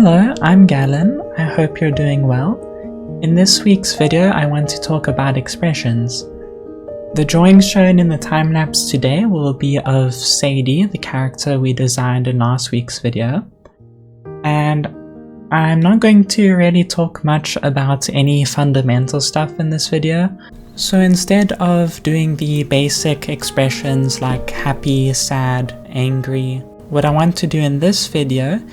Hello, I'm Galen. I hope you're doing well. In this week's video, I want to talk about expressions. The drawings shown in the time-lapse today will be of Sadie, the character we designed in last week's video. And I'm not going to really talk much about any fundamental stuff in this video. So instead of doing the basic expressions like happy, sad, angry, what I want to do in this video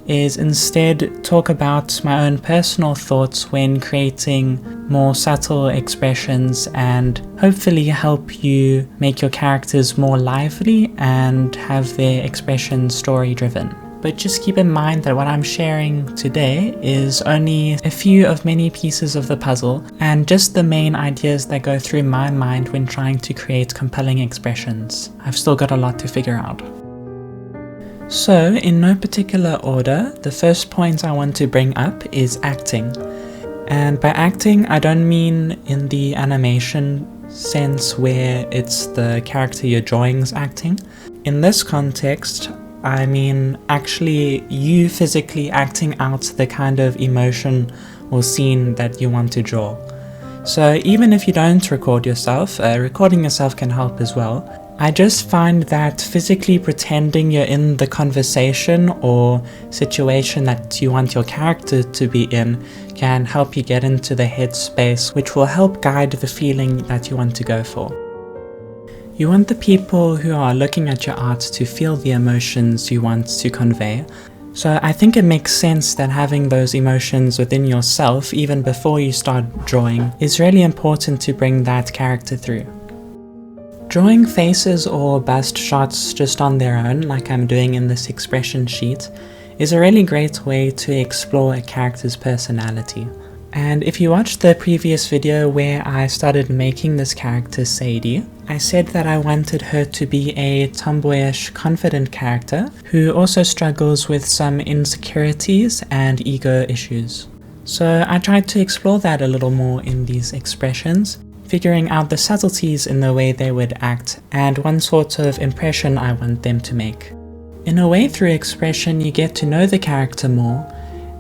is instead talk about my own personal thoughts when creating more subtle expressions and hopefully help you make your characters more lively and have their expressions story driven. But just keep in mind that what I'm sharing today is only a few of many pieces of the puzzle and just the main ideas that go through my mind when trying to create compelling expressions. I've still got a lot to figure out. So, in no particular order, the first point I want to bring up is acting. And by acting, I don't mean in the animation sense where it's the character you're drawing's acting. In this context, I mean actually you physically acting out the kind of emotion or scene that you want to draw. So even if you don't record yourself, recording yourself can help as well. I just find that physically pretending you're in the conversation or situation that you want your character to be in can help you get into the headspace, which will help guide the feeling that you want to go for. You want the people who are looking at your art to feel the emotions you want to convey. So I think it makes sense that having those emotions within yourself, even before you start drawing, is really important to bring that character through. Drawing faces or bust shots just on their own, like I'm doing in this expression sheet, is a really great way to explore a character's personality. And if you watched the previous video where I started making this character Sadie, I said that I wanted her to be a tomboyish, confident character who also struggles with some insecurities and ego issues. So I tried to explore that a little more in these expressions, figuring out the subtleties in the way they would act and one sort of impression I want them to make. In a way, through expression, you get to know the character more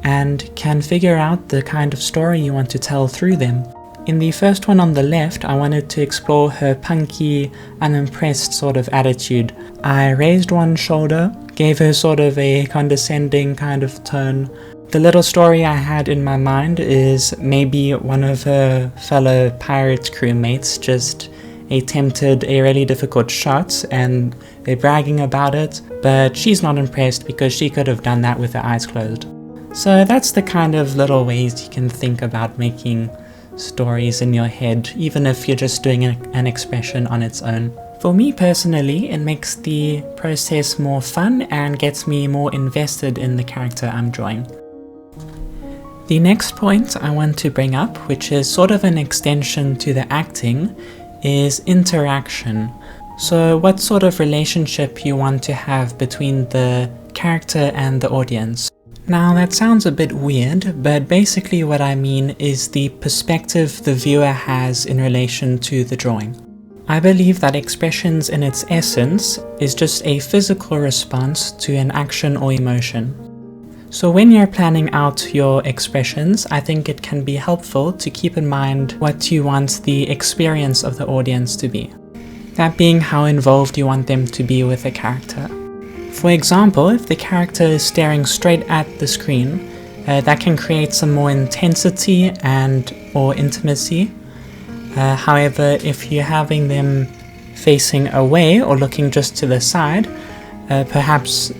and can figure out the kind of story you want to tell through them. In the first one on the left, I wanted to explore her punky, unimpressed sort of attitude. I raised one shoulder, gave her sort of a condescending kind of tone. The little story I had in my mind is maybe one of her fellow pirate crewmates just attempted a really difficult shot and they're bragging about it, but she's not impressed because she could have done that with her eyes closed. So that's the kind of little ways you can think about making stories in your head, even if you're just doing an expression on its own. For me personally, it makes the process more fun and gets me more invested in the character I'm drawing. The next point I want to bring up, which is sort of an extension to the acting, is interaction. So what sort of relationship you want to have between the character and the audience. Now that sounds a bit weird, but basically what I mean is the perspective the viewer has in relation to the drawing. I believe that expressions in its essence is just a physical response to an action or emotion. So when you're planning out your expressions, I think it can be helpful to keep in mind what you want the experience of the audience to be. That being how involved you want them to be with the character. For example, if the character is staring straight at the screen, that can create some more intensity or intimacy. However, if you're having them facing away or looking just to the side, perhaps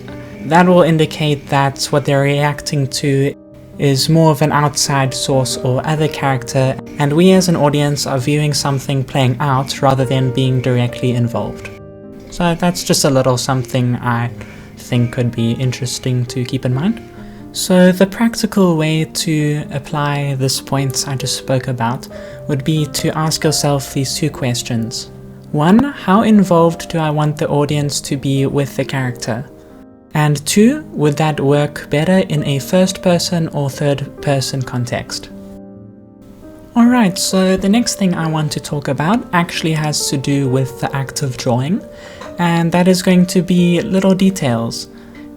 that will indicate that what they're reacting to is more of an outside source or other character, and we as an audience are viewing something playing out rather than being directly involved. So that's just a little something I think could be interesting to keep in mind. So the practical way to apply this point I just spoke about would be to ask yourself these two questions. 1. How involved do I want the audience to be with the character? And 2. Would that work better in a first-person or third-person context? Alright, so the next thing I want to talk about actually has to do with the act of drawing, and that is going to be little details.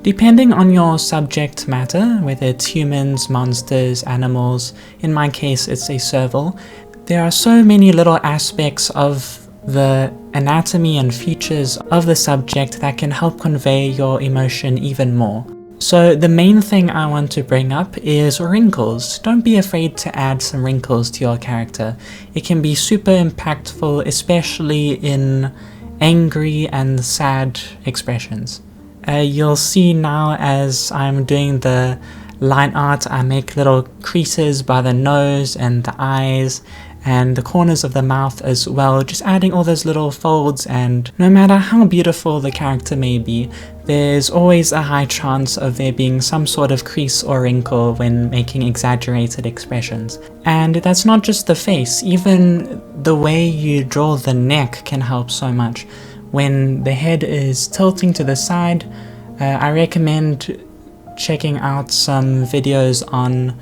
Depending on your subject matter, whether it's humans, monsters, animals, in my case it's a serval, there are so many little aspects of the anatomy and features of the subject that can help convey your emotion even more. So the main thing I want to bring up is wrinkles. Don't be afraid to add some wrinkles to your character. It can be super impactful, especially in angry and sad expressions. You'll see now as I'm doing the line art, I make little creases by the nose and the eyes and the corners of the mouth as well, just adding all those little folds, and no matter how beautiful the character may be, there's always a high chance of there being some sort of crease or wrinkle when making exaggerated expressions. And that's not just the face, even the way you draw the neck can help so much. When the head is tilting to the side, I recommend checking out some videos on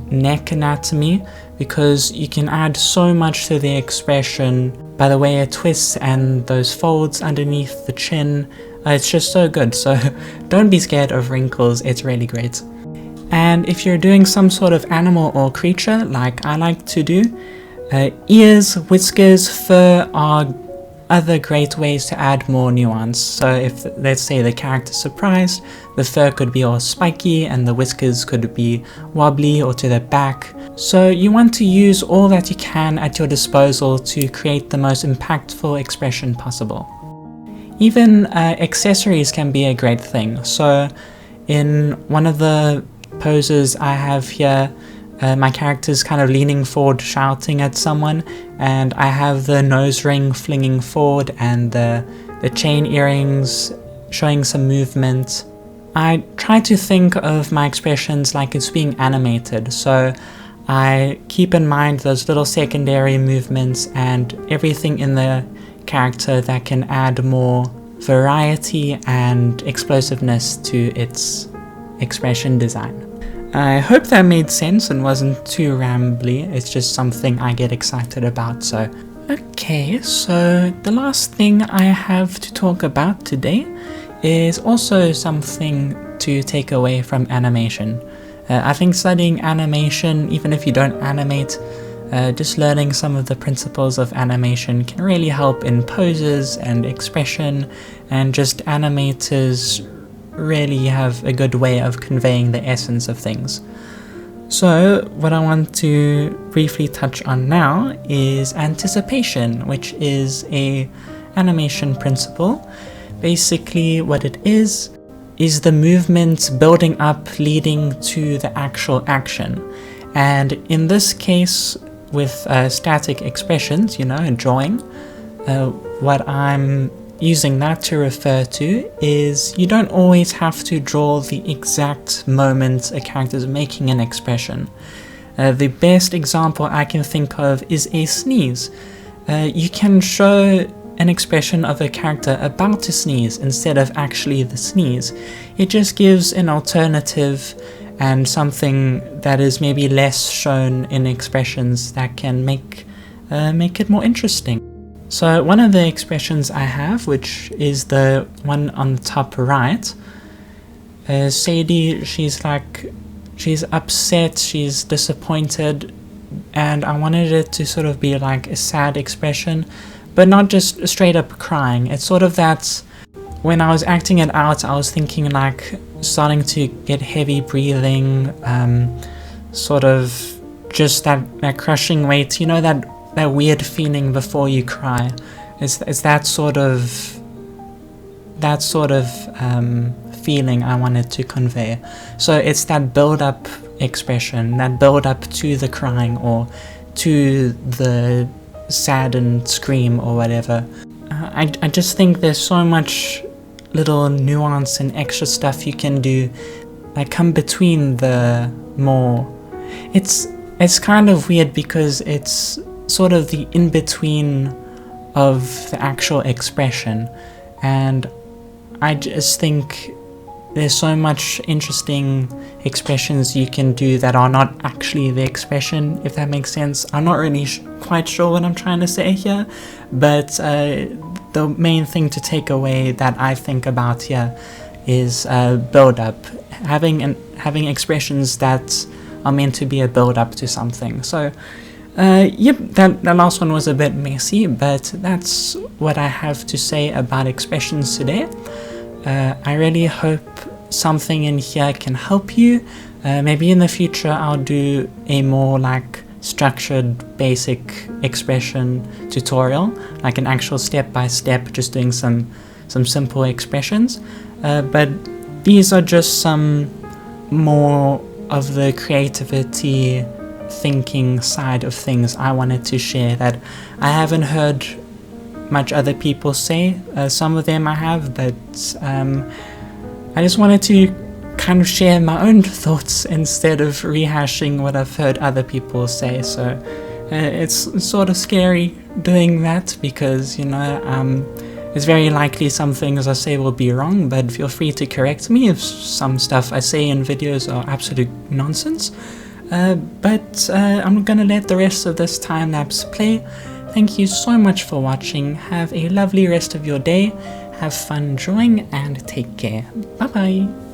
neck anatomy, because you can add so much to the expression by the way it twists and those folds underneath the chin. It's just so good, so don't be scared of wrinkles, it's really great. And if you're doing some sort of animal or creature like I like to do, ears, whiskers, fur are other great ways to add more nuance. So if, let's say, the character's surprised, the fur could be all spiky and the whiskers could be wobbly or to the back. So you want to use all that you can at your disposal to create the most impactful expression possible. Even accessories can be a great thing. So in one of the poses I have here, my character's kind of leaning forward shouting at someone, and I have the nose ring flinging forward and the chain earrings showing some movement. I try to think of my expressions like it's being animated, so I keep in mind those little secondary movements and everything in the character that can add more variety and explosiveness to its expression design. I hope that made sense and wasn't too rambly. It's just something I get excited about, so. Okay, so the last thing I have to talk about today is also something to take away from animation. I think studying animation, even if you don't animate, just learning some of the principles of animation can really help in poses and expression, and just animators really have a good way of conveying the essence of things. So what I want to briefly touch on now is anticipation, which is a animation principle. Basically what it is the movement building up leading to the actual action. And in this case with static expressions, you know, and drawing, what I'm using that to refer to is you don't always have to draw the exact moment a character is making an expression. The best example I can think of is a sneeze. You can show an expression of a character about to sneeze instead of actually the sneeze. It just gives an alternative and something that is maybe less shown in expressions that can make it more interesting. So one of the expressions I have, which is the one on the top right, Sadie, she's upset, she's disappointed, and I wanted it to sort of be like a sad expression, but not just straight up crying. It's sort of that, when I was acting it out, I was thinking like starting to get heavy breathing, sort of just that crushing weight, you know, that weird feeling before you cry. It's that sort of feeling I wanted to convey. So it's that build-up expression, that build-up to the crying or to the saddened scream or whatever. I just think there's so much little nuance and extra stuff you can do that come between the more. It's kind of weird because it's sort of the in-between of the actual expression, and I just think there's so much interesting expressions you can do that are not actually the expression, if that makes sense. I'm not really quite sure what I'm trying to say here, but the main thing to take away that I think about here is build up, having expressions that are meant to be a build up to something. So yep, that last one was a bit messy, but that's what I have to say about expressions today. I really hope something in here can help you. Maybe in the future I'll do a more like structured basic expression tutorial, like an actual step-by-step, just doing some simple expressions. But these are just some more of the creativity thinking side of things I wanted to share that I haven't heard much other people say. Some of them I have, but I just wanted to kind of share my own thoughts instead of rehashing what I've heard other people say. So it's sort of scary doing that because, you know, it's very likely some things I say will be wrong, but feel free to correct me if some stuff I say in videos are absolute nonsense. But I'm gonna let the rest of this time lapse play. Thank you so much for watching. Have a lovely rest of your day. Have fun drawing and take care. Bye bye.